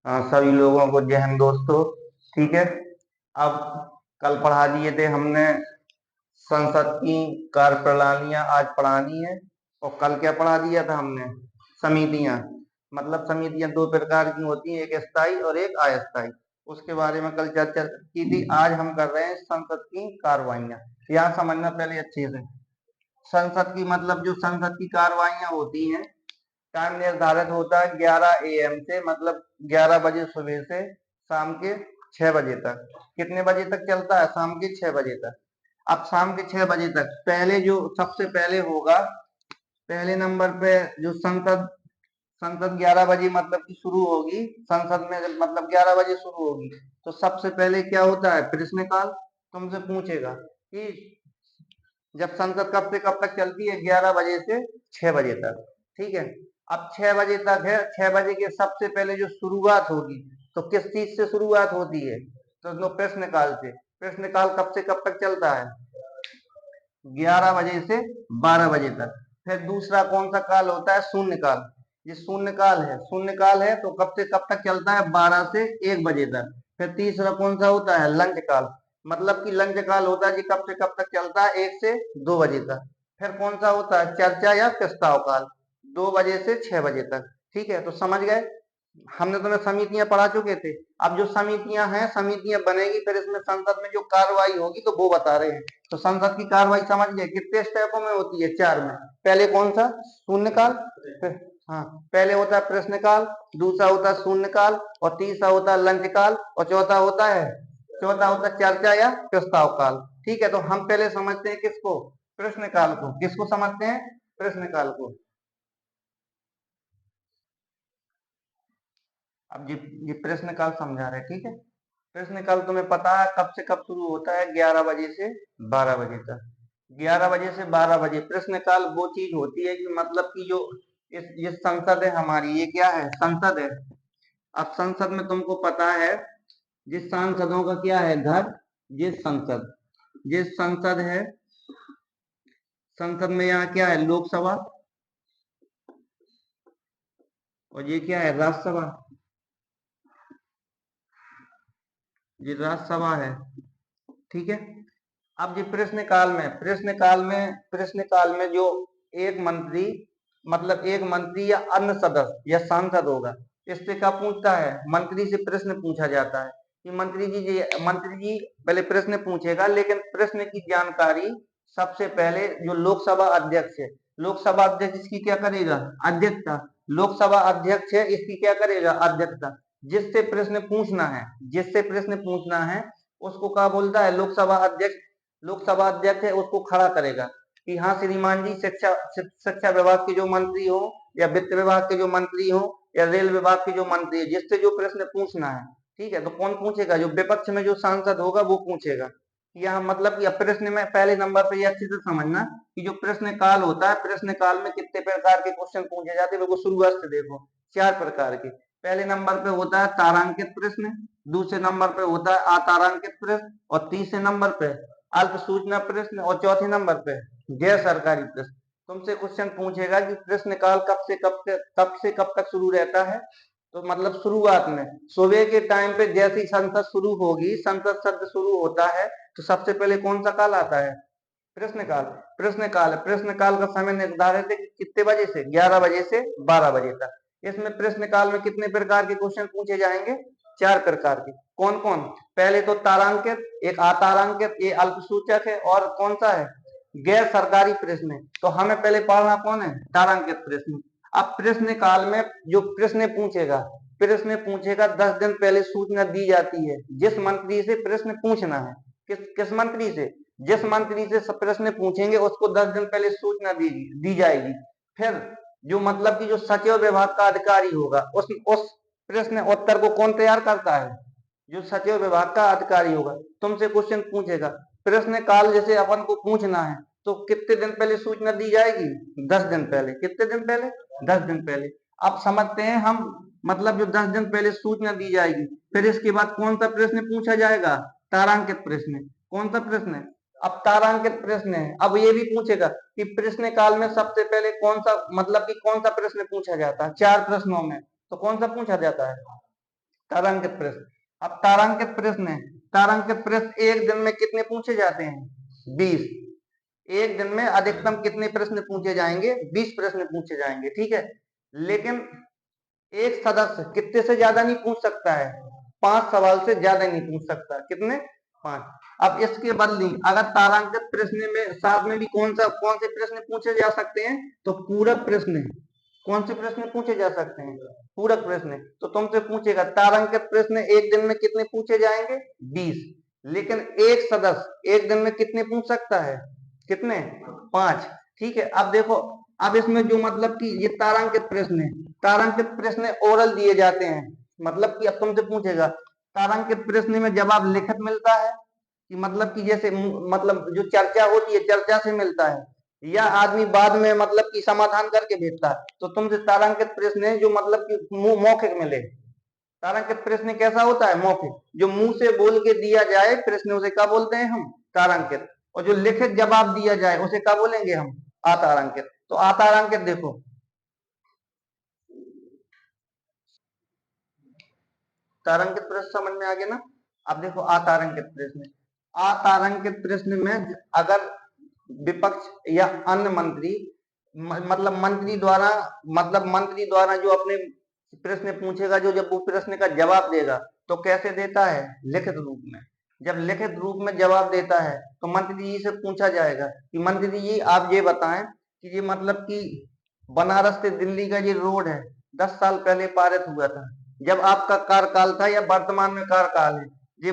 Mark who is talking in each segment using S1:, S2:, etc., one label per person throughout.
S1: सभी लोगों को जय हिंद दोस्तों। ठीक है। अब कल पढ़ा दिए थे हमने संसद की कार्यप्रणालियां, आज पढ़ानी है। और कल क्या पढ़ा दिया था हमने? समितियां। मतलब समितियां दो प्रकार की होती हैं, एक स्थायी और एक अस्थायी। उसके बारे में कल चर्चा की थी। आज हम कर रहे हैं संसद की कार्रवाइयां। यहाँ समझना पहले अच्छे से। संसद की मतलब जो संसद की कार्रवाइयां होती हैं, टाइम निर्धारित होता है 11 AM से, मतलब 11 बजे सुबह से शाम के 6 बजे तक। कितने बजे तक चलता है? शाम के 6 बजे तक। अब शाम के 6 बजे तक पहले जो सबसे पहले होगा, पहले नंबर पे जो संसद संसद 11 बजे मतलब की शुरू होगी। संसद में मतलब 11 बजे शुरू होगी, तो सबसे पहले क्या होता है? प्रश्नकाल। तुमसे पूछेगा कि जब संसद कब से कब तक चलती है? 11 बजे से 6 बजे तक। ठीक है। अब 6 बजे तक है, 6 बजे के सबसे पहले जो शुरुआत होगी, तो किस चीज से शुरुआत होती है? तो प्रश्नकाल से। प्रश्नकाल कब से कब तक चलता है? 11 बजे से 12 बजे तक। फिर दूसरा कौन सा काल होता है? शून्यकाल। ये शून्यकाल है तो कब से कब तक चलता है? 12 से 1 बजे तक। फिर तीसरा कौन सा होता है? लंच काल। मतलब कि लंच काल होता है कि कब से कब तक चलता है? 1 से 2 बजे तक। फिर कौन सा होता है? चर्चा या प्रस्ताव काल, 2 बजे से 6 बजे तक। ठीक है, तो समझ गए। हमने तुम्हें समितियां पढ़ा चुके थे। अब जो समितियां हैं, समितियां बनेगी, फिर इसमें संसद में जो कार्रवाई होगी तो वो बता रहे हैं। तो संसद की कार्रवाई समझ गए कितने स्टेपों में होती है? 4 में। पहले कौन सा? शून्यकाल। हाँ, पहले होता है प्रश्नकाल, दूसरा होता है शून्यकाल, और तीसरा होता है लंच काल, और चौथा होता है चर्चा या प्रस्ताव काल। ठीक है, तो हम पहले समझते हैं किसको? प्रश्नकाल को। किसको समझते हैं? प्रश्नकाल को। अब ये प्रश्नकाल समझा रहे हैं। ठीक है। प्रश्नकाल तुम्हें पता है कब से कब शुरू होता है? 11 बजे से 12 बजे तक। 11 बजे से 12 बजे प्रश्नकाल वो चीज होती है कि मतलब कि जो ये संसद है हमारी, ये क्या है? संसद है। अब संसद में तुमको पता है जिस सांसदों का क्या है घर? जिस संसद है, संसद में यहाँ क्या है? लोकसभा। और ये क्या है? राज्यसभा। ये राज्यसभा है। ठीक है। अब ये प्रश्नकाल में जो एक मंत्री, मतलब एक मंत्री या अन्य सदस्य या सांसद होगा, इससे क्या पूछता है? मंत्री से प्रश्न पूछा जाता है कि मंत्री जी पहले प्रश्न पूछेगा, लेकिन प्रश्न की जानकारी सबसे पहले जो लोकसभा अध्यक्ष है, लोकसभा अध्यक्ष इसकी क्या करेगा? अध्यक्षता। लोकसभा अध्यक्ष है, इसकी क्या करेगा? अध्यक्षता। जिससे प्रश्न पूछना है उसको क्या बोलता है? लोकसभा अध्यक्ष है, उसको खड़ा करेगा कि हाँ श्रीमान जी, शिक्षा विभाग के जो मंत्री हो, या वित्त विभाग के जो मंत्री हो, या रेल विभाग के जो मंत्री है, जिससे जो प्रश्न पूछना है। ठीक है, तो कौन पूछेगा? जो विपक्ष में जो सांसद होगा वो पूछेगा। यहाँ मतलब कि प्रश्न में पहले नंबर पे ये अच्छे से समझना कि जो प्रश्न काल होता है, प्रश्न काल में कितने प्रकार के क्वेश्चन पूछे जाते हैं। शुरुआत से देखो, 4 प्रकार के। पहले नंबर पे होता है तारांकित प्रश्न, दूसरे नंबर पे होता है अतारांकित प्रश्न, और तीसरे नंबर पे अल्प सूचना प्रश्न, और चौथे नंबर पे गैर सरकारी प्रश्न। तुमसे क्वेश्चन पूछेगा कि प्रश्न काल कब तक शुरू रहता है? तो मतलब शुरुआत में सुबह के टाइम पे जैसी संसद शुरू होगी, संसद शब्द शुरू होता है, तो सबसे पहले कौन सा काल आता है? प्रश्नकाल। प्रश्नकाल का समय निर्धारित है कि कितने बजे से? 11 बजे से 12 बजे तक। इसमें प्रश्नकाल में कितने प्रकार के क्वेश्चन पूछे जाएंगे? 4 प्रकार के। कौन कौन? पहले तो तारांकित, एक अतारांकित, ये अल्पसूचक है, और कौन सा है? गैर सरकारी प्रश्न है। तो हमें पहले पढ़ना कौन है? तारांकित प्रश्न। अब प्रश्न काल में जो प्रश्न पूछेगा 10 दिन पहले सूचना दी जाती है जिस मंत्री से प्रश्न पूछना है। किस मंत्री से? जिस मंत्री से प्रश्न पूछेंगे उसको 10 दिन पहले सूचना दी जाएगी। फिर जो मतलब कि जो सचिव विभाग का अधिकारी होगा, उस प्रश्न उत्तर को कौन तैयार करता है? जो सचिव विभाग का अधिकारी होगा। तुमसे क्वेश्चन पूछेगा, प्रश्न काल जैसे अपन को पूछना है, तो कितने दिन पहले सूचना दी जाएगी? 10 दिन पहले। कितने दिन पहले? 10 दिन पहले। अब समझते हैं हम, मतलब जो 10 दिन पहले सूचना दी जाएगी, फिर इसके बाद कौन सा प्रश्न पूछा जाएगा? तारांकित प्रश्न। कौन सा प्रश्न? अब तारांकित प्रश्न है। अब ये भी पूछेगा कि प्रश्न काल में सबसे पहले कौन सा प्रश्न पूछा जाता है? 4 प्रश्नों में तो कौन सा पूछा जाता है? तारांकित प्रश्न। अब तारांकित प्रश्न है, तारांकित प्रश्न एक दिन में कितने पूछे जाते हैं? 20। एक दिन में अधिकतम कितने प्रश्न पूछे जाएंगे? 20 प्रश्न पूछे जाएंगे, ठीक है। लेकिन एक सदस्य कितने से ज्यादा नहीं पूछ सकता है, 5 सवाल से ज्यादा नहीं पूछ सकता। कितने? 5। अब इसके बदले अगर तारांकित प्रश्न में साथ में भी कौन से प्रश्न पूछे जा सकते हैं? तो पूरक प्रश्न। कौन से प्रश्न पूछे जा सकते हैं? पूरक प्रश्न। तो तुमसे पूछेगा तारांकित प्रश्न एक दिन में कितने पूछे जाएंगे? 20। लेकिन एक सदस्य एक दिन में कितने पूछ सकता है? कितने? 5। ठीक है। अब देखो, अब इसमें जो मतलब कि ये तारांकित प्रश्न है, तारांकित प्रश्न ओरल दिए जाते हैं। मतलब कि अब तुमसे पूछेगा तारांकित प्रश्न में जवाब लिखित मिलता है कि मतलब कि जैसे मतलब जो चर्चा होती है चर्चा से मिलता है, या आदमी बाद में मतलब कि समाधान करके भेजता है। तो तुमसे तारांकित प्रश्न है जो मतलब कि मौखिक मिले। तारांकित प्रश्न कैसा होता है? मौखिक। जो मुंह से बोल के दिया जाए प्रश्न उसे क्या बोलते हैं हम? तारांकित। और जो लिखित जवाब दिया जाए उसे क्या बोलेंगे हम? अतारांकित। तो अतारांकित देखो, तारांकित प्रश्न समझ में आ गया ना? अब देखो अतारांकित प्रश्न, अतारांकित प्रश्न में अगर विपक्ष या अन्य मंत्री मतलब मंत्री द्वारा जो अपने प्रश्न पूछेगा, जो जब वो प्रश्न का जवाब देगा तो कैसे देता है? लिखित रूप में। जब लिखित रूप में जवाब देता है तो मंत्री जी से पूछा जाएगा कि मंत्री जी आप ये बताएं कि ये मतलब कि बनारस से दिल्ली का ये रोड है 10 साल पहले पारित हुआ था, जब आपका कार्यकाल था या वर्तमान में कार्यकाल है, ये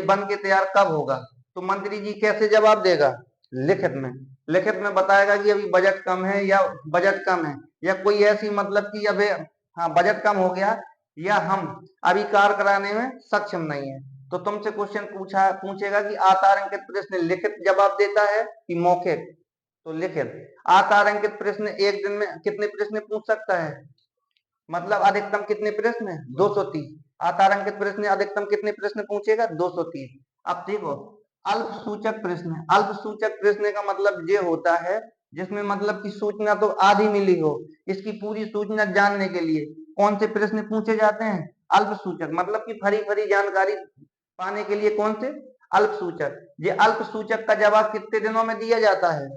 S1: बन के तैयार कब होगा? तो मंत्री जी कैसे जवाब देगा? लिखित में। लिखित में बताएगा कि अभी बजट कम है, या बजट कम है, या कोई ऐसी मतलब कि अबे हाँ बजट कम हो गया, या हम अभी कार्य कराने में सक्षम नहीं है। तो तुमसे क्वेश्चन पूछेगा कि अतारांकित प्रश्न लिखित जवाब देता है कि मौखिक? तो लिखित। अतारांकित प्रश्न एक दिन में कितने प्रश्न पूछ सकता है? मतलब अधिकतम कितने प्रश्न? 230। अतारांकित प्रश्न अधिकतम कितने प्रश्न पूछेगा? 230। अब देखो, अल्प सूचक प्रश्न। अल्प सूचक प्रश्न का मतलब ये होता है जिसमें मतलब की सूचना तो आधी मिली हो, इसकी पूरी सूचना जानने के लिए कौन से प्रश्न पूछे जाते हैं? अल्प सूचक। मतलब की फरी फरी जानकारी पाने के लिए कौन से? अल्प सूचक। ये अल्प सूचक का जवाब कितने दिनों में दिया जाता है?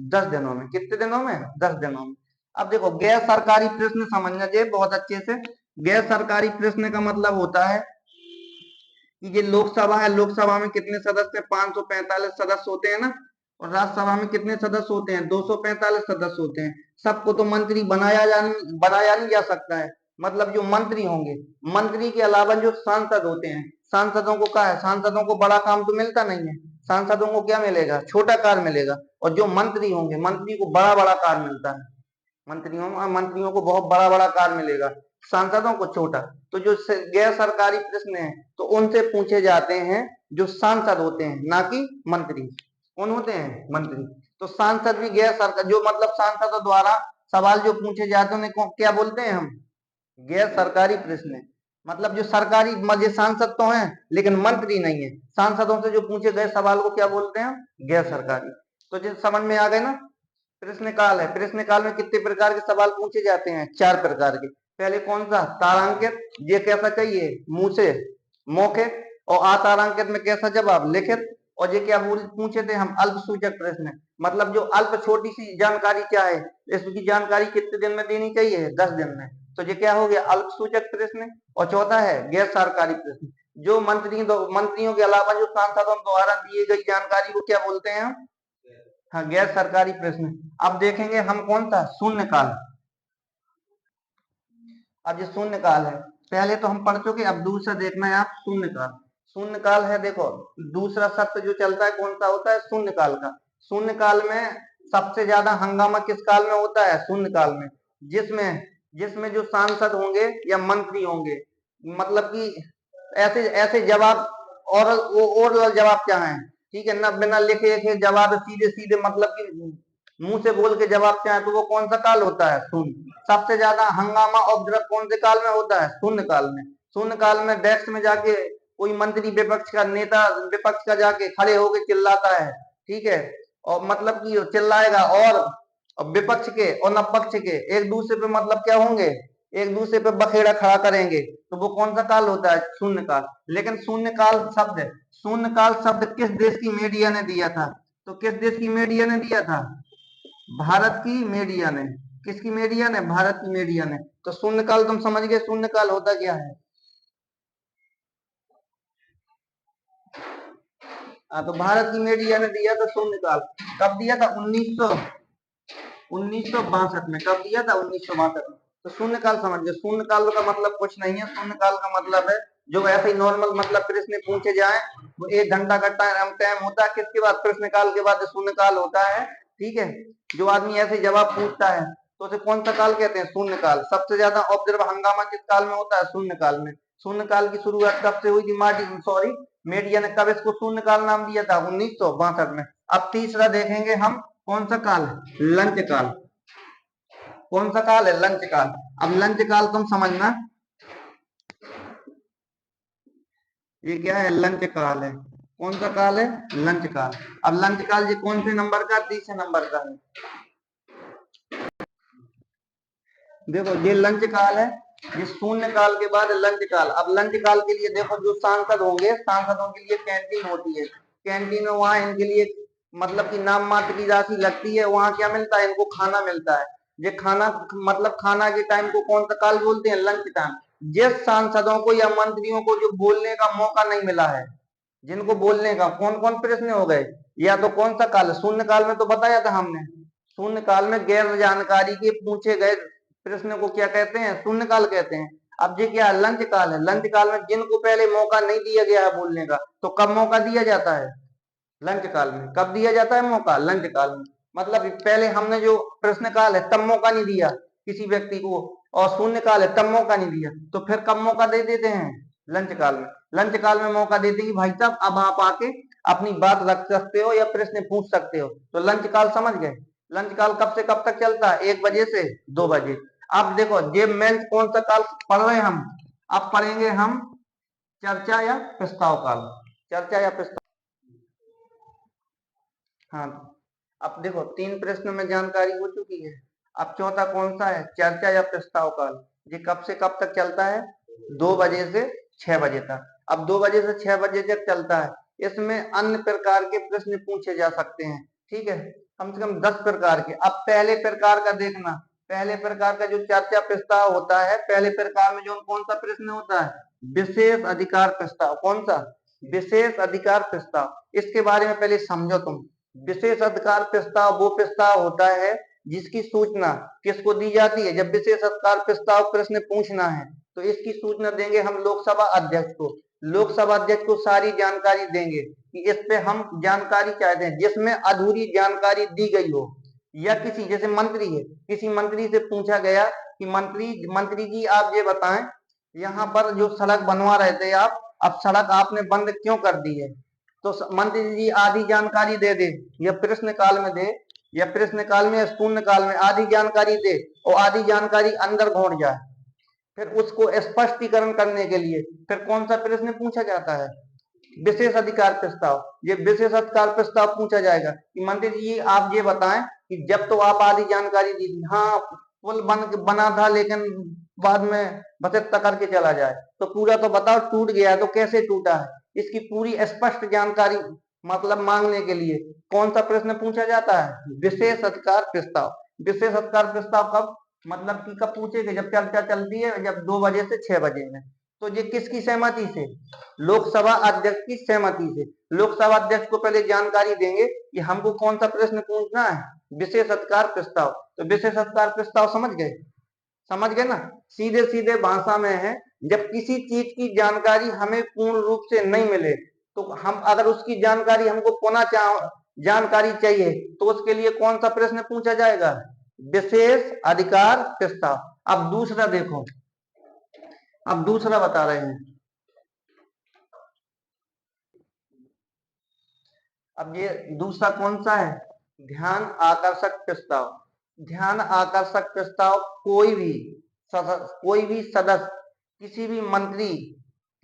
S1: 10 दिनों में। कितने दिनों में? 10 दिनों में। अब देखो, गैर सरकारी प्रश्न समझना चाहिए बहुत अच्छे से। गैर सरकारी प्रश्न का मतलब होता है कि ये लोकसभा है, लोकसभा में कितने सदस्य? 545 सदस्य होते हैं ना। और राज्यसभा में कितने सदस्य होते हैं? 245 सदस्य होते हैं। सबको तो मंत्री बनाया नहीं जा सकता है। मतलब जो मंत्री होंगे, मंत्री के अलावा जो सांसद होते हैं, सांसदों को क्या है? सांसदों को बड़ा काम तो मिलता नहीं है। सांसदों को क्या मिलेगा? छोटा कार्य मिलेगा। और जो मंत्री होंगे, मंत्री को बड़ा बड़ा कार्य मिलता है। मंत्रियों को बहुत बड़ा बड़ा कार्य मिलेगा, सांसदों को छोटा। तो जो गैर सरकारी प्रश्न है तो उनसे पूछे जाते हैं जो सांसद होते हैं, ना कि मंत्री। कौन होते हैं? मंत्री। तो सांसद भी गैर सरकार, जो मतलब सांसदों द्वारा सवाल जो पूछे जाते हैं उन्हें क्या बोलते हैं हम? गैर सरकारी प्रश्न। मतलब जो सरकारी मजे सांसद तो हैं लेकिन मंत्री नहीं है, सांसदों से जो पूछे गए सवाल को क्या बोलते हैं? गैर सरकारी। तो जो समझ में आ गए ना? प्रश्नकाल है, प्रश्नकाल में कितने प्रकार के सवाल पूछे जाते हैं? 4 प्रकार के। पहले कौन सा? तारांकित। ये कैसा चाहिए? मुंह से, मौखिक। और अतारांकित में कैसा जवाब? लिखित। और ये क्या पूछे थे हम? अल्प सूचक प्रश्न। मतलब जो अल्प छोटी सी जानकारी क्या है, इसकी जानकारी कितने दिन में देनी चाहिए? 10 दिन में। तो ये क्या हो गया? अल्प सूचक प्रश्न। और चौथा है गैर सरकारी प्रश्न, जो मंत्रियों के अलावा जो सांसदों द्वारा दिए गई जानकारी को क्या बोलते हैं हम? हाँ, गैर सरकारी प्रश्न। अब देखेंगे हम कौन सा? शून्यकाल। अब ये शून्यकाल है, पहले तो हम पढ़ चुके, अब दूसरा देखना है आप शून्यकाल। शून्यकाल है, देखो दूसरा सत्र जो चलता है कौन सा होता है? शून्यकाल का। शून्यकाल में सबसे ज्यादा हंगामा किस काल में होता है? शून्यकाल में। जिसमें जिसमें जो सांसद होंगे या मंत्री होंगे, मतलब कि ऐसे ऐसे जवाब, और जवाब क्या है, ठीक है ना, बिना लिखे लिखे जवाब, सीधे सीधे मतलब कि मुंह से बोल के जवाब चाहे, तो वो कौन सा काल होता है? शून्य। सबसे ज्यादा हंगामा उपद्रव कौन से काल में होता है? शून्य काल में। शून्य काल में डेस्क में जाके कोई मंत्री, विपक्ष का नेता विपक्ष का जाके खड़े होके चिल्लाता है, ठीक है। और मतलब कि चिल्लाएगा, और विपक्ष के और न पक्ष के एक दूसरे पे मतलब क्या होंगे? एक दूसरे पे बखेड़ा खड़ा करेंगे, तो वो कौन सा काल होता है? शून्य काल। लेकिन शून्य काल शब्द किस देश की मीडिया ने दिया था? तो किस देश की मीडिया ने दिया था? भारत की मीडिया ने। किसकी मीडिया ने? भारत की मीडिया ने। तो शून्य काल तुम समझ गए शून्य काल होता क्या है? हाँ, तो भारत की मीडिया ने दिया था शून्य काल। कब दिया था? 1962 में। कब दिया था? 1962 में। तो शून्य काल समझ गए। शून्य काल का मतलब कुछ नहीं है। शून्य काल का मतलब है जो ऐसे ही नॉर्मल मतलब प्रश्न पूछे जाए, वो 1 घंटा का टाइम होता है। किसके बाद? प्रश्न काल के बाद शून्य काल होता है। ठीक है, जो आदमी ऐसे जवाब पूछता है तो उसे कौन सा काल कहते हैं? शून्य काल। सबसे ज्यादा ऑब्जर्व हंगामा किस काल में होता है? शून्य काल में। शून्य काल की शुरुआत कब से हुई थी? मीडिया ने कब इसको शून्य काल नाम दिया था? 1962 में। अब तीसरा देखेंगे हम, कौन सा काल? लंच काल। कौन सा काल है? लंच काल। अब लंच काल तुम समझना, ये क्या है? लंच काल है। कौन सा काल है? लंच काल। अब लंच काल ये कौन से नंबर का? तीसरे नंबर का है। देखो ये लंच काल है, ये शून्य काल के बाद लंच काल। अब लंच काल के लिए देखो, जो सांसद होंगे, सांसदों के लिए कैंटीन होती है। कैंटीन में वहां इनके लिए मतलब कि नाम मात्र की राशि लगती है। वहां क्या मिलता है? इनको खाना मिलता है। ये खाना मतलब खाना के टाइम को कौन सा काल बोलते हैं? Lunch time. जिस सांसदों को या मंत्रियों को जो बोलने का मौका नहीं मिला है, जिनको बोलने का, कौन कौन प्रश्न हो गए? या तो कौन सा काल? शून्य काल में तो बताया था हमने। शून्य काल में गैर जानकारी के पूछे गए प्रश्न को क्या कहते हैं? शून्य काल कहते हैं। अब ये क्या है? लंच काल है। लंच काल में जिनको पहले मौका नहीं दिया गया है बोलने का, तो कब मौका दिया जाता है? लंच काल में। कब दिया जाता है मौका? लंच काल में। मतलब पहले हमने जो प्रश्न काल है तब मौका नहीं दिया किसी व्यक्ति को, और शून्य काल है तब मौका नहीं दिया, तो फिर कब मौका दे देते हैं? लंच काल में। लंच काल में मौका देते हैं कि भाई साहब अब आप आके अपनी बात रख सकते हो या प्रश्न पूछ सकते हो। तो लंच काल समझ गए। लंच काल कब से कब तक चलता है? 1 बजे से 2 बजे। अब देखो ये मेन कौन सा काल पढ़ रहे हैं हम? अब पढ़ेंगे हम चर्चा या प्रस्ताव काल। चर्चा या प्रस्ताव। हाँ, अब देखो 3 प्रश्न में जानकारी हो चुकी है। अब चौथा कौन सा है? चर्चा या प्रस्ताव काल। ये कब से कब तक चलता है? 2 बजे से 6 बजे तक। अब 2 बजे से 6 बजे तक चलता है। इसमें अन्य प्रकार के प्रश्न पूछे जा सकते हैं। ठीक है, कम से कम 10 प्रकार के। अब पहले प्रकार का देखना, पहले प्रकार का जो चर्चा प्रस्ताव होता है, पहले प्रकार में जो कौन सा प्रश्न होता है? विशेष अधिकार प्रस्ताव। कौन सा? विशेष अधिकार प्रस्ताव। इसके बारे में पहले समझो तुम। विशेष अधिकार प्रस्ताव वो प्रस्ताव होता है जिसकी सूचना किसको दी जाती है? जब विशेष अधिकार प्रस्ताव प्रश्न पूछना है तो इसकी सूचना देंगे हम लोकसभा अध्यक्ष को। लोकसभा अध्यक्ष को सारी जानकारी देंगे कि इस पे हम जानकारी चाहते हैं। जिसमें अधूरी जानकारी दी गई हो, या किसी, जैसे मंत्री है, किसी मंत्री से पूछा गया कि मंत्री जी आप ये बताएं, यहाँ पर जो सड़क बनवा रहे थे आप, अब सड़क आपने बंद क्यों कर दी है? तो मंत्री जी आधी जानकारी दे दे, या प्रश्न काल में दे, या प्रश्न काल में या शून्य काल में आधी जानकारी दे, और आधी जानकारी अंदर घोट जाए। फिर उसको स्पष्टीकरण करने के लिए फिर कौन सा प्रश्न पूछा जाता है? विशेष अधिकार प्रस्ताव। ये विशेष अधिकार प्रस्ताव पूछा जाएगा कि मंत्री जी आप ये बताएं कि जब तो आप आधी जानकारी दी थी, हाँ पुल बना था लेकिन बाद में बचत करके चला जाए, तो पूरा तो बताओ, टूट गया है तो कैसे टूटा है? इसकी पूरी स्पष्ट जानकारी मतलब मांगने के लिए कौन सा प्रश्न पूछा जाता है? विशेष अधिकार प्रस्ताव। विशेष अधिकार प्रस्ताव कब मतलब कि कब पूछेंगे? जब चर्चा चलती है, जब 2 बजे से 6 बजे में। तो ये किसकी सहमति से? लोकसभा अध्यक्ष की सहमति से। लोकसभा अध्यक्ष को पहले जानकारी देंगे कि हमको कौन सा प्रश्न पूछना है? विशेष अधिकार प्रस्ताव। तो विशेष अधिकार प्रस्ताव समझ गए? समझ गए ना? सीधे सीधे भाषा में है, जब किसी चीज की जानकारी हमें पूर्ण रूप से नहीं मिले, तो हम अगर उसकी जानकारी हमको पुनः जानकारी चाहिए, तो उसके लिए कौन सा प्रश्न पूछा जाएगा? विशेष अधिकार प्रस्ताव। अब दूसरा देखो, अब दूसरा बता रहे हैं। अब ये दूसरा कौन सा है? ध्यान आकर्षक प्रस्ताव। ध्यान आकर्षक प्रस्ताव कोई भी सदस्य किसी भी मंत्री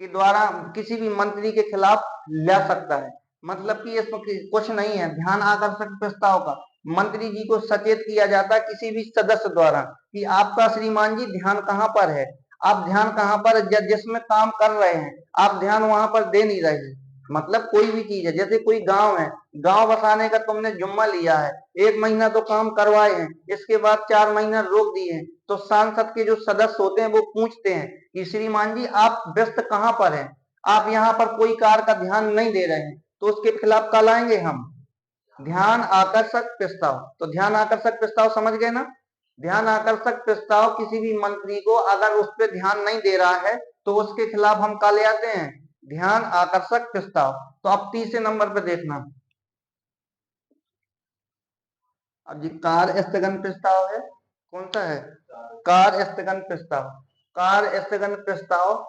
S1: के द्वारा किसी भी मंत्री के खिलाफ ला सकता है। मतलब कि इसमें कुछ नहीं है ध्यान आकर्षक प्रस्ताव का। मंत्री जी को सचेत किया जाता है किसी भी सदस्य द्वारा कि आपका श्रीमान जी ध्यान कहाँ पर है, आप ध्यान कहाँ पर जिसमें काम कर रहे हैं आप ध्यान वहां पर दे नहीं रहे हैं। मतलब कोई भी चीज है, जैसे कोई गांव है, गांव बसाने का तुमने जुम्मा लिया है, 1 महीना तो काम करवाए हैं, इसके बाद 4 महीना रोक दिए हैं, तो सांसद के जो सदस्य होते हैं वो पूछते हैं कि श्रीमान जी आप व्यस्त कहाँ पर हैं, आप यहाँ पर कोई कार्य का ध्यान नहीं दे रहे हैं, तो उसके खिलाफ कल आएंगे हम। ध्यान आकर्षक प्रस्ताव, तो ध्यान आकर्षक प्रस्ताव समझ गए ना। ध्यान आकर्षक प्रस्ताव किसी भी मंत्री को अगर उस पर ध्यान नहीं दे रहा है तो उसके खिलाफ हम क्या ले आते हैं, ध्यान आकर्षक प्रस्ताव। तो अब तीसरे नंबर पे देखना, अब ये कार्य स्थगन प्रस्ताव है, कौन सा है, कार्य स्थगन प्रस्ताव। कार्य स्थगन प्रस्ताव,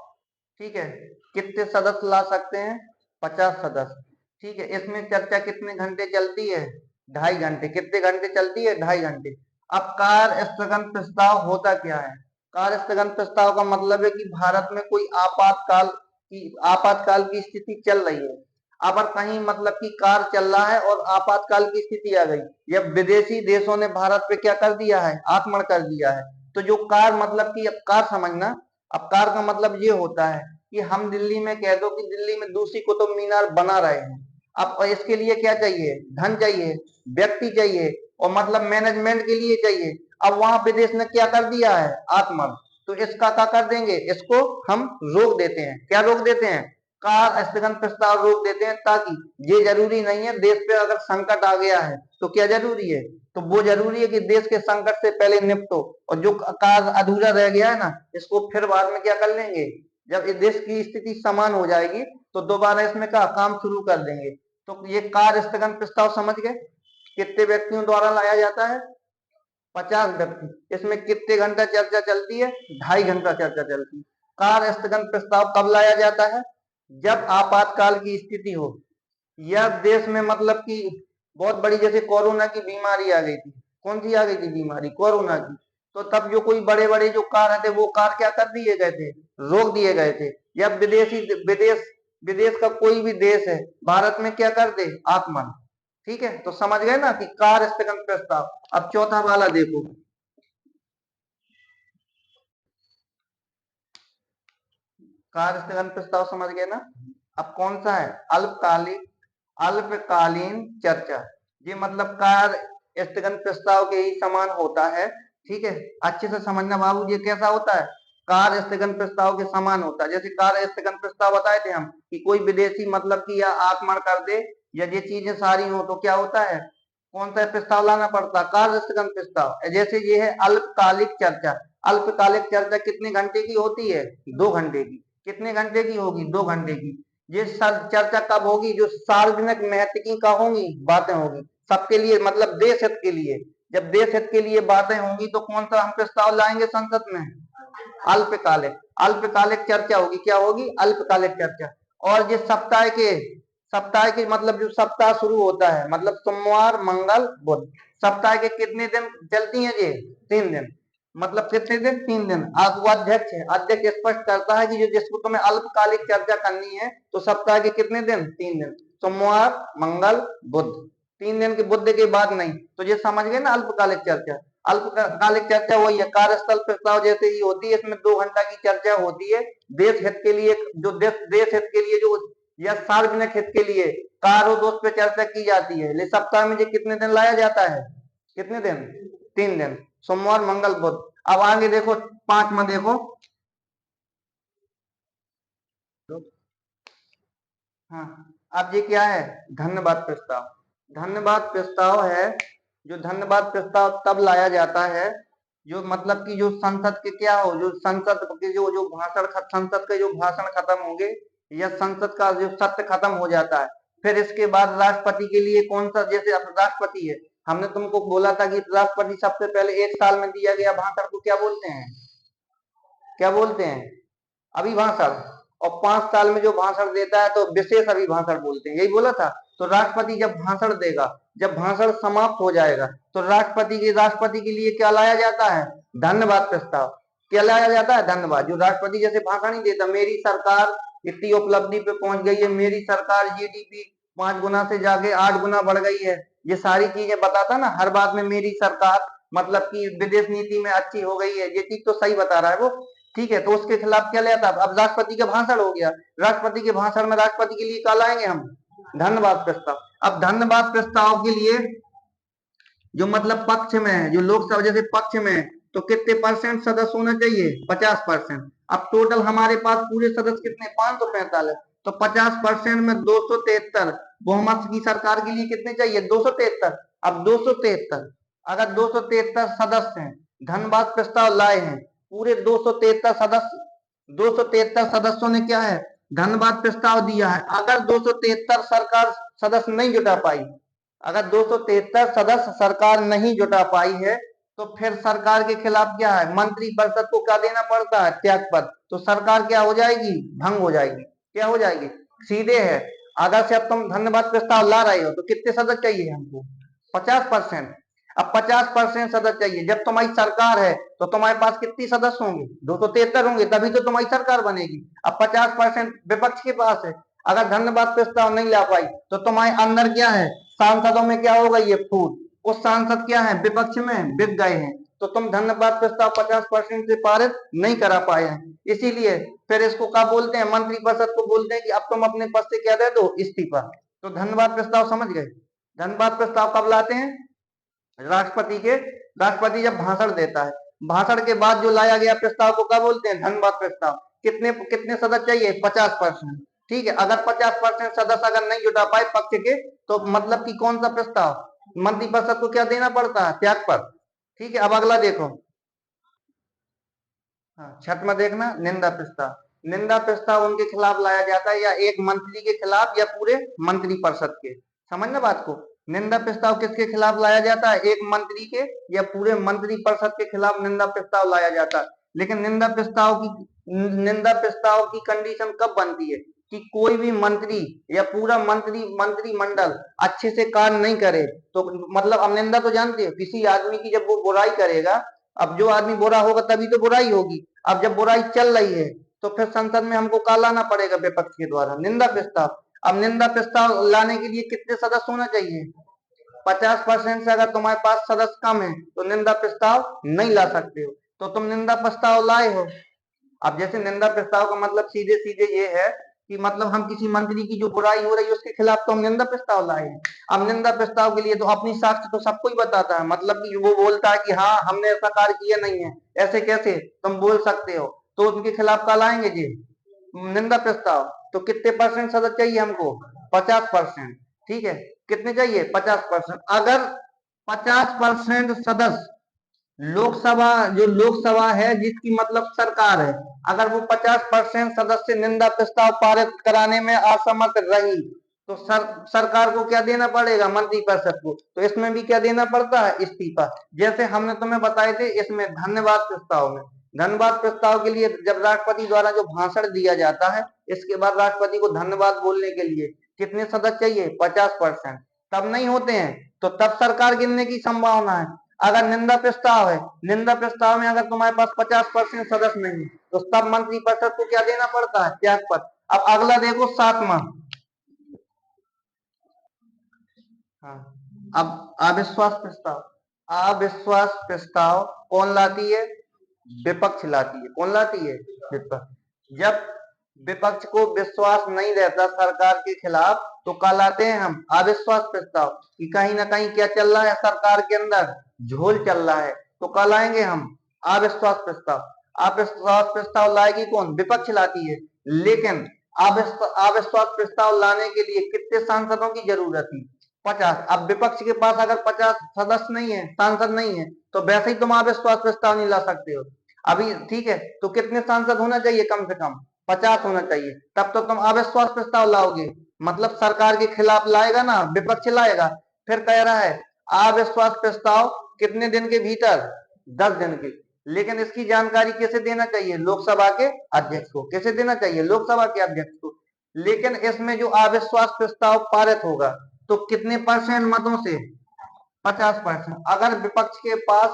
S1: ठीक है, कितने सदस्य ला सकते हैं, 50 सदस्य, ठीक है। इसमें चर्चा कितने घंटे चलती है, 2.5 घंटे। कितने घंटे चलती है, 2.5 घंटे। अब कार्य स्थगन प्रस्ताव होता क्या है, कार्य स्थगन प्रस्ताव का मतलब है कि भारत में कोई आपातकाल की स्थिति चल रही है, अगर कहीं मतलब कि कार्य चल रहा है और आपातकाल की स्थिति आ गई, या विदेशी देशों ने भारत पे क्या कर दिया है, आक्रमण कर दिया है, तो जो कार मतलब कि अब कार समझना, अब कार का मतलब ये होता है कि हम दिल्ली में कह दो कि दिल्ली में दूसरी कुतुब मीनार बना रहे हैं, अब इसके लिए क्या चाहिए, धन चाहिए, व्यक्ति चाहिए, और मतलब मैनेजमेंट के लिए चाहिए। अब वहां विदेश ने क्या कर दिया है, आत्मन, तो इसका क्या कर देंगे, इसको हम रोक देते हैं। क्या रोक देते हैं, कार स्थगन प्रस्ताव रोक देते हैं, ताकि ये जरूरी नहीं है देश पे अगर संकट आ गया है तो क्या जरूरी है, तो वो जरूरी है कि देश के संकट से पहले निपटो, और जो कार्य अधूरा रह गया है ना इसको फिर बाद में क्या कर लेंगे, जब इस देश की स्थिति समान हो जाएगी तो दोबारा इसमें का काम शुरू कर देंगे। तो ये कार्य स्थगन प्रस्ताव समझ गए, कितने व्यक्तियों द्वारा लाया जाता है, 50 व्यक्ति। इसमें कितने घंटा चर्चा चलती है, 2.5 घंटा चर्चा चलती है। कार्य स्थगन प्रस्ताव कब लाया जाता है, जब आपातकाल की स्थिति हो, या देश में मतलब कि बहुत बड़ी, जैसे कोरोना की बीमारी आ गई थी, कौन सी आ गई थी बीमारी, कोरोना की, तो तब जो कोई बड़े बड़े जो कार थे वो कार क्या कर दिए गए थे, रोक दिए गए थे। या विदेश विदेश का कोई भी देश है भारत में क्या कर दे, आक्रमण, ठीक है। तो समझ गए ना कि कार स्थगन प्रस्ताव। अब चौथा वाला देखो, कार्य स्थगन प्रस्ताव समझ गए ना। अब कौन सा है, अल्पकालीन चर्चा, ये मतलब कार्य स्थगन प्रस्ताव के ही समान होता है, ठीक है। अच्छे से समझना बाबू, ये कैसा होता है, कार्य स्थगन प्रस्ताव के समान होता है। जैसे कार्य स्थगन प्रस्ताव बताए थे हम कि कोई विदेशी मतलब कि या आक्रमण कर दे, या ये चीजें सारी हो तो क्या होता है, कौन सा प्रस्ताव लाना पड़ता, कार्य स्थगन प्रस्ताव। जैसे ये है अल्पकालिक चर्चा, अल्पकालिक चर्चा कितने घंटे की होती है, 2 घंटे की। कितने घंटे की होगी, 2 घंटे की। ये चर्चा कब होगी, जो सार्वजनिक महत्व की का होंगी, बातें होगी सबके लिए, मतलब देश हित के लिए। जब देश हित के लिए बातें होंगी तो कौन सा हम प्रस्ताव लाएंगे संसद में, अल्पकालिक। अल्पकालिक चर्चा होगी, क्या होगी, अल्पकालिक चर्चा। और ये सप्ताह के मतलब जो सप्ताह शुरू होता है, मतलब सोमवार मंगल बुध, सप्ताह के कितने दिन चलती है ये, 3 दिन। मतलब कितने दिन, 3 दिन। आज वो अध्यक्ष है, अध्यक्ष स्पष्ट करता है कि जो जिसको तुम्हें अल्पकालिक चर्चा करनी है तो सप्ताह के कितने दिन, 3 दिन, सोमवार मंगल बुध, 3 दिन के, बुध के बाद नहीं। तो ये समझ गए ना अल्पकालिक चर्चा। अल्पकालिक चर्चा वही है, कार्यस्थल प्रस्ताव जैसे ही होती है, इसमें 2 घंटा की चर्चा होती है, देश हित के लिए, जो देश हित के लिए जो, या सार्वजनिक हित के लिए कार्य दोष पे चर्चा की जाती है। ले सप्ताह में ये कितने दिन लाया जाता है, कितने दिन, 3 दिन, सोमवार मंगल बुध। अब आगे देखो, 5 में देखो, हाँ, अब ये क्या है, धन्यवाद प्रस्ताव। धन्यवाद प्रस्ताव है, जो धन्यवाद प्रस्ताव तब लाया जाता है जो मतलब कि जो संसद के क्या हो, जो संसद के जो भाषण, संसद के जो भाषण खत्म होंगे, या संसद का जो सत्र खत्म हो जाता है, फिर इसके बाद राष्ट्रपति के लिए कौन सा, जैसे अब राष्ट्रपति है, हमने तुमको बोला था कि राष्ट्रपति सबसे पहले 1 साल में दिया गया भाषण को क्या बोलते हैं, क्या बोलते हैं, अभिभाषण। और 5 साल में जो भाषण देता है तो विशेष अभिभाषण बोलते हैं, यही बोला था। तो राष्ट्रपति जब भाषण देगा, जब भाषण समाप्त हो जाएगा, तो राष्ट्रपति के लिए क्या लाया जाता है, धन्यवाद प्रस्ताव। क्या लाया जाता है, धन्यवाद। जो राष्ट्रपति जैसे भाषण ही देता, मेरी सरकार इतनी उपलब्धि पे पहुंच गई है, मेरी सरकार जीडीपी 5 गुना से जाके 8 गुना बढ़ गई है, ये सारी चीजें बताता ना हर बात में मेरी सरकार, मतलब कि विदेश नीति में अच्छी हो गई है, ये चीज तो सही बता रहा है वो। ठीक है, तो उसके खिलाफ क्या लिया था? अब राष्ट्रपति का भाषण हो गया, राष्ट्रपति के भाषण में राष्ट्रपति के लिए क्या लाएंगे हम? धन्यवाद प्रस्ताव। अब धन्यवाद प्रस्ताव के लिए जो मतलब पक्ष में है, जो लोकसभा जैसे पक्ष में है, तो कितने परसेंट सदस्य होना चाहिए? 50%। अब टोटल हमारे पास पूरे सदस्य कितने? 545। तो 50% में 273 बहुमत की सरकार के लिए कितने चाहिए? 273। अब 273, अगर 273 सदस्य हैं, धन्यवाद प्रस्ताव लाए हैं, पूरे 273 सदस्य, 273 सदस्यों ने क्या है? धन्यवाद प्रस्ताव दिया है। अगर 273 सरकार सदस्य नहीं जुटा पाई, अगर 273 सदस्य सरकार नहीं जुटा पाई है, तो फिर सरकार के खिलाफ क्या है? मंत्रिपरिषद को क्या देना पड़ता है? त्यागपत्र। तो सरकार क्या हो जाएगी? भंग हो जाएगी। क्या हो जाएगी? सीधे है। अगर से अब तुम धन्यवाद प्रस्ताव ला रहे हो तो कितने सदस्य चाहिए हमको? 50%। अब 50% सदस्य चाहिए। जब तुम्हारी सरकार है तो तुम्हारे पास कितने सदस्य होंगे? 273 होंगे, तभी तो तुम्हारी सरकार बनेगी। अब 50% विपक्ष के पास है, अगर धन्यवाद प्रस्ताव नहीं ला पाई तो तुम्हारे अंदर क्या है? सांसदों में क्या होगा? ये फूट। उस सांसद क्या है? विपक्ष में बिक गए हैं, तो तुम धन्यवाद प्रस्ताव 50% से पारित नहीं करा पाए हैं। इसीलिए फिर इसको क्या बोलते हैं? मंत्रिपरिषद को बोलते हैं कि अब तुम अपने पद से क्या दे दो? इस्तीफा। तो धन्यवाद प्रस्ताव समझ गए? धन्यवाद प्रस्ताव कब लाते हैं? राष्ट्रपति जब भाषण देता है, भाषण के बाद जो लाया गया प्रस्ताव को क्या बोलते हैं? धन्यवाद प्रस्ताव। कितने कितने सदस्य चाहिए? 50%। ठीक है, अगर 50% सदस्य अगर नहीं जुटा पाए पक्ष के, तो मतलब कि कौन सा प्रस्ताव? मंत्रिपरिषद को क्या देना पड़ता है? त्यागपत्र। ठीक है, अब अगला देखो। हाँ, छठ में देखना निंदा प्रस्ताव। निंदा प्रस्ताव उनके खिलाफ लाया जाता है, या एक मंत्री के खिलाफ या पूरे मंत्रिपरिषद के। समझना बात को। निंदा प्रस्ताव किसके खिलाफ लाया जाता है? एक मंत्री के या पूरे मंत्रिपरिषद के खिलाफ निंदा प्रस्ताव लाया जाता है। लेकिन निंदा प्रस्ताव की कंडीशन कब बनती है? कि कोई भी मंत्री या पूरा मंत्रिमंडल अच्छे से कार्य नहीं करे, तो मतलब अब निंदा तो जानते हो, किसी आदमी की जब वो बुराई करेगा, अब जो आदमी बुरा होगा तभी तो बुराई होगी। अब जब बुराई चल रही है तो फिर संसद में हमको क्या लाना पड़ेगा? विपक्ष के द्वारा निंदा प्रस्ताव। अब निंदा प्रस्ताव लाने के लिए कितने सदस्य होना चाहिए? 50% से अगर तुम्हारे पास सदस्य कम है तो निंदा प्रस्ताव नहीं ला सकते हो। तो तुम निंदा प्रस्ताव लाए हो। अब जैसे निंदा प्रस्ताव का मतलब सीधे सीधे ये है कि मतलब हम किसी मंत्री की जो बुराई हो रही है उसके खिलाफ तो हम निंदा प्रस्ताव लाए हैं। अब निंदा प्रस्ताव के लिए तो अपनी साक्ष्य तो सबको ही बताता है, मतलब कि वो बोलता है कि हाँ हमने ऐसा कार्य किया नहीं है, ऐसे कैसे तुम बोल सकते हो, तो उनके खिलाफ क्या लाएंगे जी? निंदा प्रस्ताव। तो कितने परसेंट सदस्य चाहिए हमको? 50%। ठीक है, कितने चाहिए? 50%। अगर 50% सदस्य, लोकसभा है जिसकी मतलब सरकार है, अगर वो 50% सदस्य निंदा प्रस्ताव पारित कराने में असमर्थ रही, तो सरकार को क्या देना पड़ेगा? मंत्रिपरिषद को। तो इसमें भी क्या देना पड़ता है? इस्तीफा। जैसे हमने तुम्हें बताए थे इसमें धन्यवाद प्रस्ताव के लिए जब राष्ट्रपति द्वारा जो भाषण दिया जाता है, इसके बाद राष्ट्रपति को धन्यवाद बोलने के लिए कितने सदस्य चाहिए? 50%। तब नहीं होते हैं तो तब सरकार गिरने की संभावना है। अगर निंदा प्रस्ताव है, निंदा प्रस्ताव में अगर तुम्हारे पास 50% सदस्य नहीं है, तो तब मंत्रिपरिषद को क्या देना पड़ता है? त्यागपत्र। अब अगला देखो 7वां। हाँ, अब अविश्वास प्रस्ताव। अविश्वास प्रस्ताव कौन लाती है? विपक्ष लाती है। कौन लाती है? विपक्ष। जब विपक्ष को विश्वास नहीं रहता सरकार के खिलाफ, तो क्या लाते हैं हम? अविश्वास प्रस्ताव। कि कहीं ना कहीं क्या चल रहा है सरकार के अंदर? झोल चल रहा है, तो क्या लाएंगे हम? अविश्वास प्रस्ताव। अविश्वास प्रस्ताव लाएगी कौन? विपक्ष लाती है। लेकिन अविश्वास प्रस्ताव लाने के लिए कितने सांसदों की जरूरत थी? 50। अब विपक्ष के पास अगर 50 सदस्य नहीं है, सांसद नहीं है, तो वैसे ही तुम अविश्वास प्रस्ताव नहीं ला सकते हो अभी। ठीक है, तो कितने सांसद होना चाहिए? कम से कम 50 होना चाहिए, तब तो तुम अविश्वास प्रस्ताव लाओगे। मतलब सरकार के खिलाफ लाएगा ना, विपक्ष लाएगा। फिर कह रहा है अविश्वास प्रस्ताव कितने दिन के भीतर? 10 दिन के। लेकिन इसकी जानकारी किसे देना चाहिए? लोकसभा के अध्यक्ष को। किसे देना चाहिए? लोकसभा के अध्यक्ष को। लेकिन इसमें जो अविश्वास प्रस्ताव पारित होगा तो कितने परसेंट मतों से? 50%। अगर विपक्ष के पास,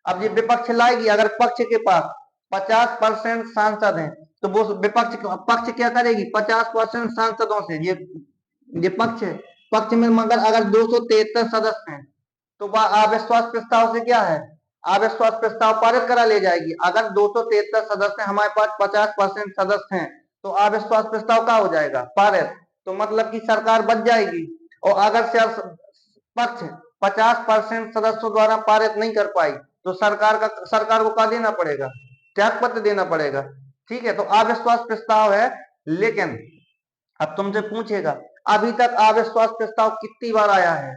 S1: अब ये विपक्ष लाएगी, अगर पक्ष के पास 50% सांसद हैं, तो वो पक्ष क्या करेगी? 50% सांसदों से, ये पक्ष है, पक्ष में मगर अगर 273 सदस्य हैं तो वह अविश्वास प्रस्ताव से क्या है, अविश्वास प्रस्ताव पारित करा ले जाएगी। अगर 273 सदस्य हमारे पास 50% सदस्य हैं तो अविश्वास प्रस्ताव क्या हो जाएगा, पारित। तो मतलब कि सरकार बच जाएगी। और अगर पक्ष 50% सदस्यों द्वारा पारित नहीं कर पाई तो सरकार को क्या देना पड़ेगा, त्याग पत्र देना पड़ेगा। ठीक है, तो अविश्वास प्रस्ताव है। लेकिन अब तुमसे पूछेगा अभी तक अविश्वास प्रस्ताव कितनी बार आया है,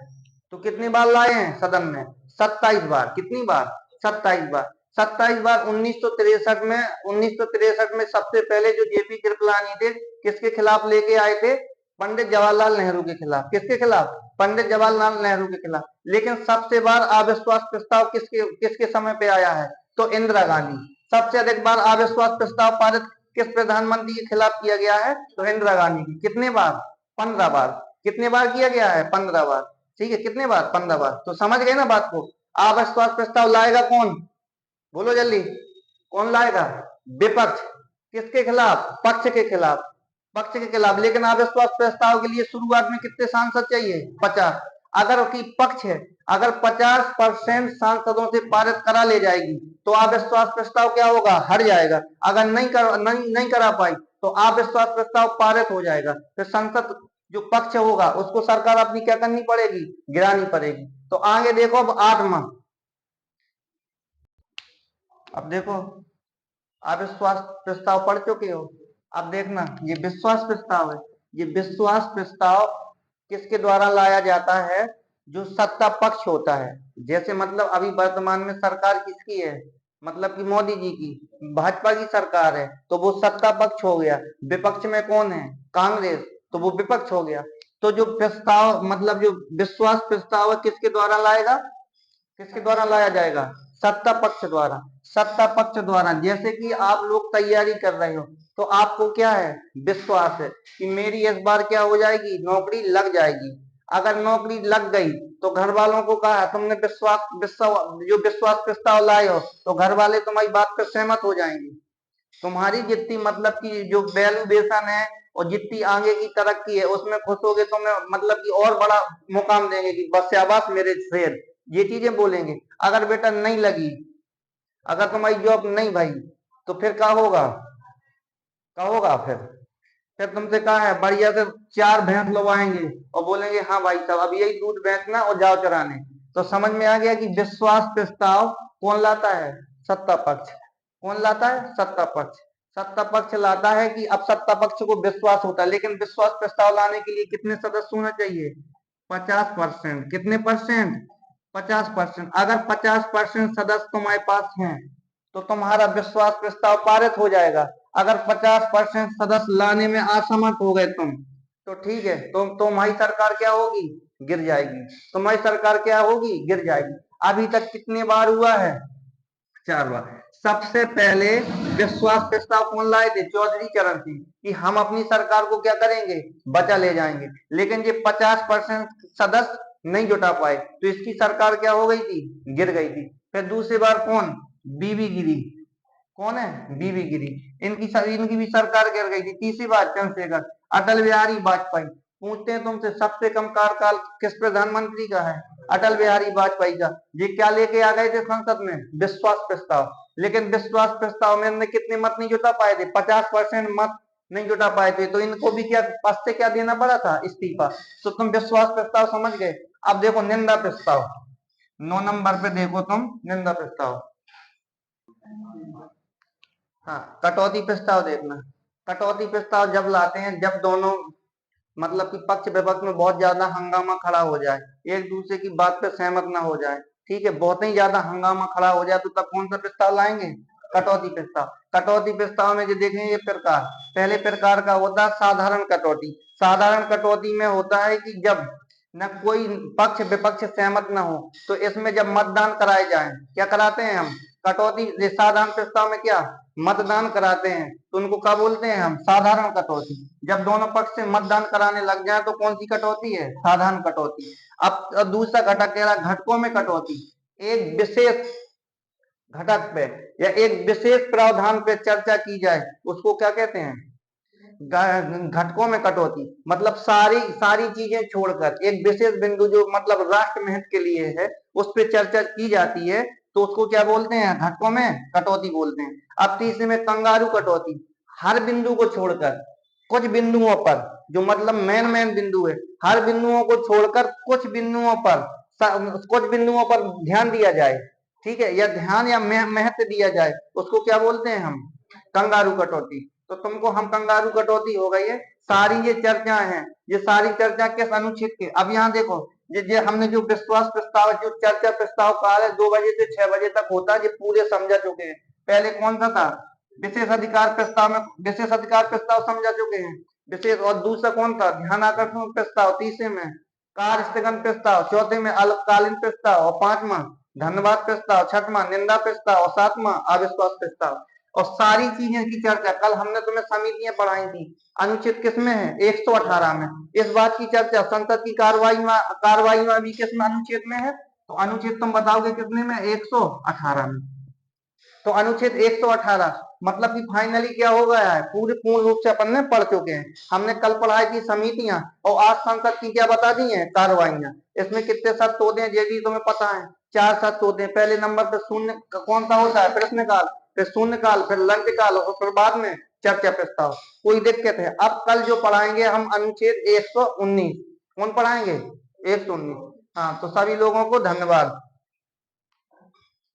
S1: तो कितनी बार लाए हैं सदन में, 27 बार। कितनी बार, 27 बार। 27 बार। 1963 में सबसे पहले जो जेपी कृपलानी थे किसके खिलाफ लेके आए थे, पंडित जवाहरलाल नेहरू के खिलाफ। किसके खिलाफ, पंडित जवाहरलाल नेहरू के खिलाफ। लेकिन सबसे बार अविश्वास प्रस्ताव किसके किसके समय पे आया है, तो इंदिरा गांधी। सबसे अधिक बार अविश्वास प्रस्ताव पारित किस प्रधानमंत्री के खिलाफ किया गया है, तो इंदिरा गांधी की। कितने बार, 15 बार। कितने बार किया गया है, 15 बार। ठीक है, कितने बार, 15 बार। तो समझ गए ना बात को। अविश्वास प्रस्ताव लाएगा कौन, बोलो जल्दी, कौन लाएगा, विपक्ष। किसके खिलाफ, पक्ष के खिलाफ, पक्ष के खिलाफ। लेकिन अविश्वास प्रस्ताव के लिए शुरुआत में कितने सांसद चाहिए, 50। अगर की पक्ष है, अगर 50% सांसदों से पारित करा ले जाएगी तो अविश्वास प्रस्ताव क्या होगा, हट जाएगा। अगर नहीं करा पाई तो अविश्वास प्रस्ताव पारित हो जाएगा। फिर संसद जो पक्ष होगा उसको सरकार अपनी क्या करनी पड़ेगी, गिरानी पड़ेगी। तो आगे देखो अब 8वां। अब देखो अविश्वास प्रस्ताव पढ़ चुके हो। अब देखना ये विश्वास प्रस्ताव है। ये विश्वास प्रस्ताव किसके द्वारा लाया जाता है, जो सत्ता पक्ष होता है। जैसे मतलब अभी वर्तमान में सरकार किसकी है, मतलब कि मोदी जी की, भाजपा की सरकार है, तो वो सत्ता पक्ष हो गया। विपक्ष में कौन है, कांग्रेस, तो वो विपक्ष हो गया। तो जो प्रस्ताव मतलब जो विश्वास प्रस्ताव है किसके द्वारा लाएगा, किसके द्वारा लाया जाएगा, सत्ता पक्ष द्वारा। सत्ता पक्ष द्वारा। जैसे कि आप लोग तैयारी कर रहे हो तो आपको क्या है, विश्वास है कि मेरी इस बार क्या हो जाएगी, नौकरी लग जाएगी। अगर नौकरी लग गई तो घर वालों को कहा तुमने जो विश्वास प्रस्ताव लाए हो तो घर वाले तुम्हारी बात पर सहमत हो जाएंगे। तुम्हारी जितनी मतलब की जो वैल्यूएशन है और जितनी आगे की तरक्की है उसमें खुश होगे, तुम्हें मतलब कि और बड़ा मुकाम देंगे कि बस शाबाश मेरे शेर, ये चीजें बोलेंगे। अगर बेटा नहीं लगी, अगर तुम्हारी जॉब नहीं भाई, तो फिर क्या होगा, क्या होगा फिर तुमसे कहा है बढ़िया से 4 भैंस लवाएंगे और बोलेंगे हाँ भाई साहब अब यही दूध बेचना और जाओ चराने। तो समझ में आ गया कि विश्वास प्रस्ताव कौन लाता है, सत्ता पक्ष। कौन लाता है, सत्ता पक्ष। सत्ता पक्ष लाता है कि अब सत्ता पक्ष को विश्वास होता है। लेकिन विश्वास प्रस्ताव लाने के लिए कितने सदस्य होना चाहिए, 50%। कितने परसेंट, 50%। अगर 50% सदस्य तुम्हारे पास हैं तो तुम्हारा विश्वास प्रस्ताव पारित हो जाएगा। अगर 50% सदस्य लाने में असमर्थ हो गए तुम, तो ठीक है, तुम्हारी सरकार क्या होगी, गिर जाएगी। तुम्हारी सरकार क्या होगी, गिर जाएगी। अभी तक कितने बार हुआ है, 4 बार। सबसे पहले विश्वास प्रस्ताव कौन लाए थे, चौधरी चरण सिंह, कि हम अपनी सरकार को क्या करेंगे, बचा ले जाएंगे। लेकिन ये 50% सदस्य नहीं जुटा पाए तो इसकी सरकार क्या हो गई थी, गिर गई थी। फिर दूसरी बार कौन, बीबी गिरी। कौन है, बीबी गिरी। इनकी भी सरकार गिर गई थी। तीसरी बार चंद्रशेखर। अटल बिहारी वाजपेयी। पूछते हैं तुमसे सबसे कम कार्यकाल किस प्रधानमंत्री का है, अटल बिहारी वाजपेयी का। ये क्या लेके आ गए थे संसद में, विश्वास प्रस्ताव। लेकिन विश्वास प्रस्ताव में इनने कितने मत नहीं जुटा पाए थे, 50% मत नहीं जुटा पाए थे। तो इनको भी क्या पद से क्या देना पड़ा था, इस्तीफा। तो तुम विश्वास प्रस्ताव समझ गए। अब देखो निंदा प्रस्ताव, 9 नंबर पे देखो तुम निंदा प्रस्ताव। हाँ, कटौती प्रस्ताव देखना। कटौती प्रस्ताव जब लाते हैं जब दोनों मतलब कि पक्ष विपक्ष में बहुत ज्यादा हंगामा खड़ा हो जाए, एक दूसरे की बात पे सहमत ना हो जाए। ठीक है, बहुत ही ज्यादा हंगामा खड़ा हो जाए तो तब कौन सा प्रस्ताव लाएंगे, कटौती प्रस्ताव। कटौती प्रस्ताव में जो देखेंगे ये प्रकार, पहले प्रकार का होता है साधारण कटौती। साधारण कटौती में होता है कि जब न कोई पक्ष विपक्ष सहमत न हो तो इसमें जब मतदान कराए जाए, क्या कराते हैं हम, कटौती। साधारण प्रस्ताव में क्या, मतदान कराते हैं तो उनको क्या बोलते हैं हम, साधारण कटौती। जब दोनों पक्ष से मतदान कराने लग जाए तो कौन सी कटौती है, साधारण कटौती। अब दूसरा घटक कह रहा घटकों में कटौती। एक विशेष घटक पे या एक विशेष प्रावधान पे चर्चा की जाए उसको क्या कहते हैं, घटकों में कटौती, मतलब सारी सारी चीजें छोड़कर एक विशेष बिंदु जो मतलब राष्ट्र महत्व के लिए है उस पर चर्चा की जाती है, तो उसको क्या बोलते हैं? घटकों में कटौती बोलते हैं। अब तीसरे में कंगारू कटौती, हर बिंदु को छोड़कर कुछ बिंदुओं पर, जो मतलब मेन बिंदु है, हर बिंदुओं को छोड़कर कुछ बिंदुओं पर ध्यान दिया जाए, ठीक है, या ध्यान या महत्व दिया जाए, उसको क्या बोलते हैं हम? कंगारू कटौती। तो तुमको हम कंगारू कटौती हो गई है। सारी ये चर्चा हैं, ये सारी चर्चा किस अनुच्छेद के? अब यहाँ देखो, ये हमने जो विश्वास प्रस्ताव, जो चर्चा प्रस्ताव काल है 2 बजे से 6 बजे तक होता है, ये पूरे समझा चुके हैं। पहले कौन सा था? विशेष अधिकार प्रस्ताव में विशेष अधिकार प्रस्ताव समझा चुके हैं विशेष। और दूसरा कौन था? ध्यान आकर्षण प्रस्ताव। तीसरे में कार्य स्थगन प्रस्ताव। चौथे में अल्पकालीन प्रस्ताव। और पांचवा धन्यवाद प्रस्ताव। छठवां निंदा प्रस्ताव। और सातवां अविश्वास प्रस्ताव। और सारी चीजें की चर्चा कल हमने तुम्हें समितियां पढ़ाई थी, अनुच्छेद किसमें है? 118 में। इस बात की चर्चा संसद की कार्रवाई में भी किस अनुच्छेद में है? तो अनुच्छेद तुम बताओगे कितने में? 118 में। तो अनुच्छेद 118 मतलब कि फाइनली क्या हो गया है? पूर्ण रूप से अपन ने पढ़ चुके हैं। हमने कल पढ़ाई थी समितियां, और आज संसद की क्या बता दी है? कार्रवाइयां। इसमें कितने सत्र होते हैं ये भी तुम्हें पता है? 4 सत्र होते हैं। पहले नंबर पर शून्य कौन सा होता है? प्रश्नकाल, फिर शून्यकाल, फिर लंचकाल, और फिर बाद में चर्चा प्रस्ताव। कोई दिक्कत है? अब कल जो पढ़ाएंगे हम अनुच्छेद 119, कौन पढ़ाएंगे? 119। हाँ, तो सभी लोगों को धन्यवाद।